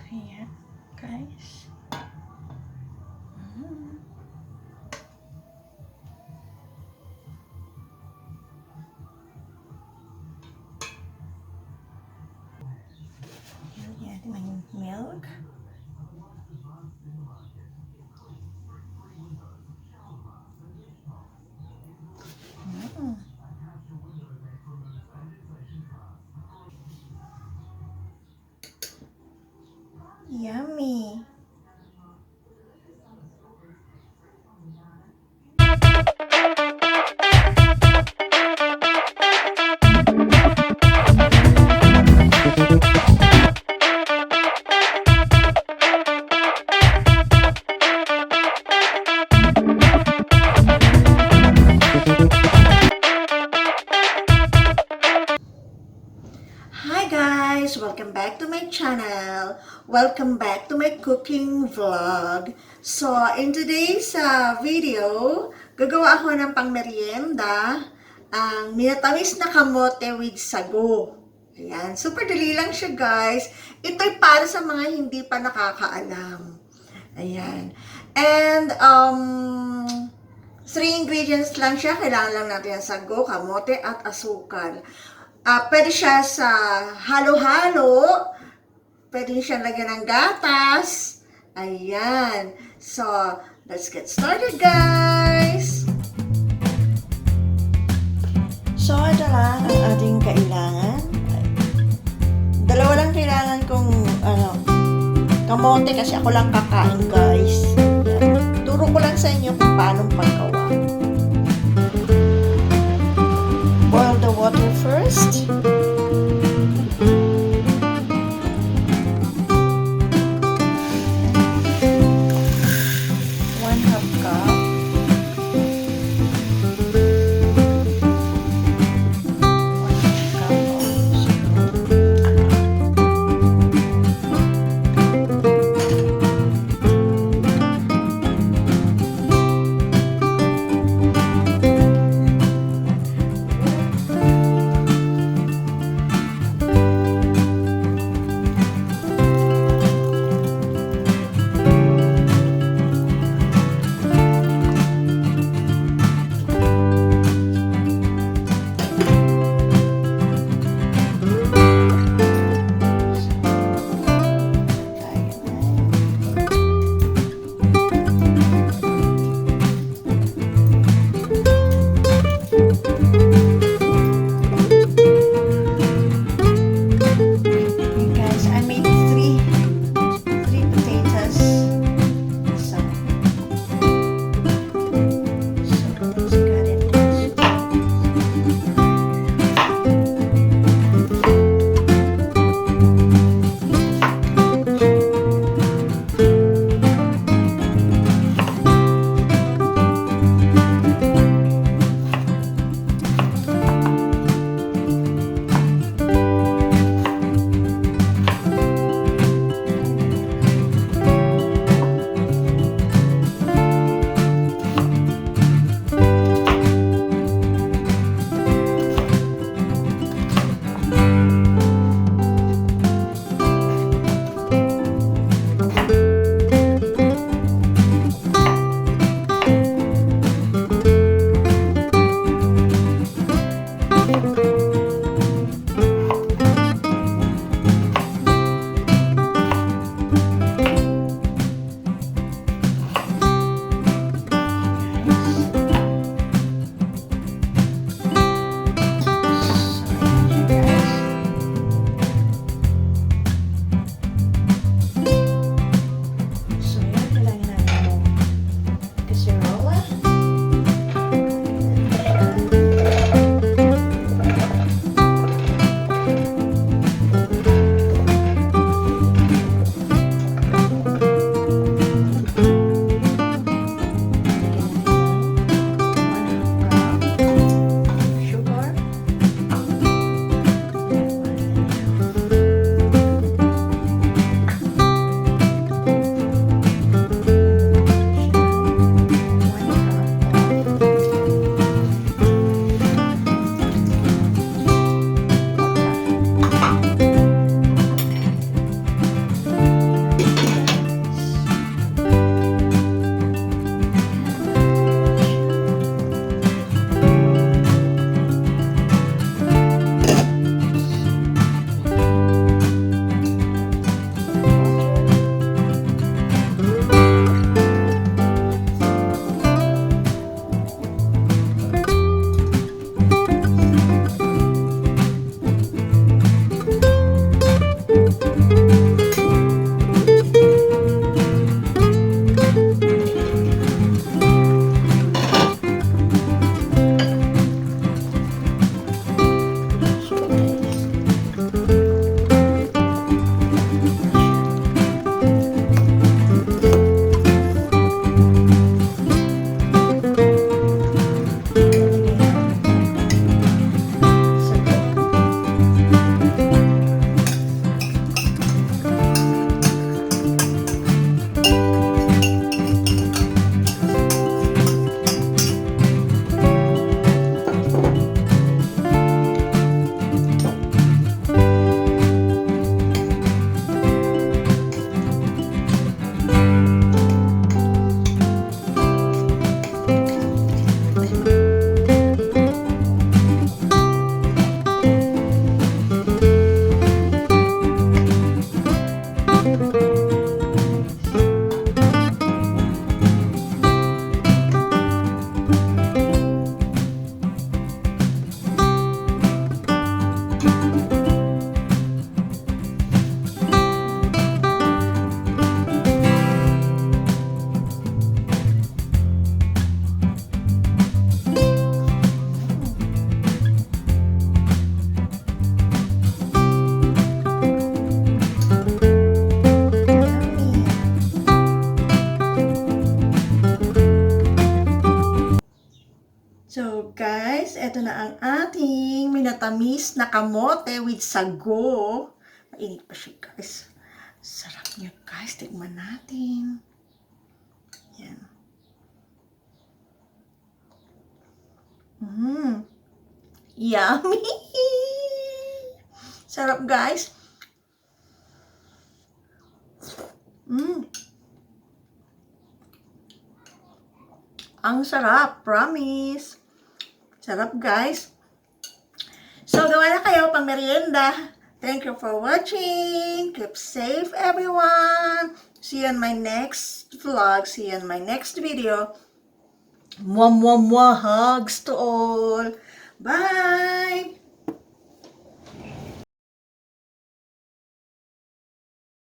Ayan, guys. Ayan, may milk. Yummy. Hi guys! Welcome back to my channel. Welcome back to my cooking vlog. So, in today's video, gagawa ako ng pangmeryenda, ang minatamis na kamote with sago. Ayan, super dali lang siya guys. Ito'y para sa mga hindi pa nakakaalam. Ayan. And, 3 ingredients lang siya. Kailangan lang natin ang sago, kamote, at asukal. Pwede siya sa halo-halo. Pwede siya lagyan ng gatas. Ayan. So, let's get started, guys. So, ito lang ang ating kailangan. Dalawa lang kailangan kong kamote kasi ako lang kakain, guys. Turo ko lang sa inyo kung paano paggawa. Boil the water first. 1/2 cup. na ang ating minatamis na kamote with sago. Mainit pa siya, guys. Sarap niya, guys. Tikman natin. Yan. Yummy! Sarap, guys. Ang sarap, promise. Sarap, guys. So, gawa na kayo pang merienda. Thank you for watching. Keep safe, everyone. See you in my next vlog. See you in my next video. Mwah, mwah, mwah. Hugs to all. Bye!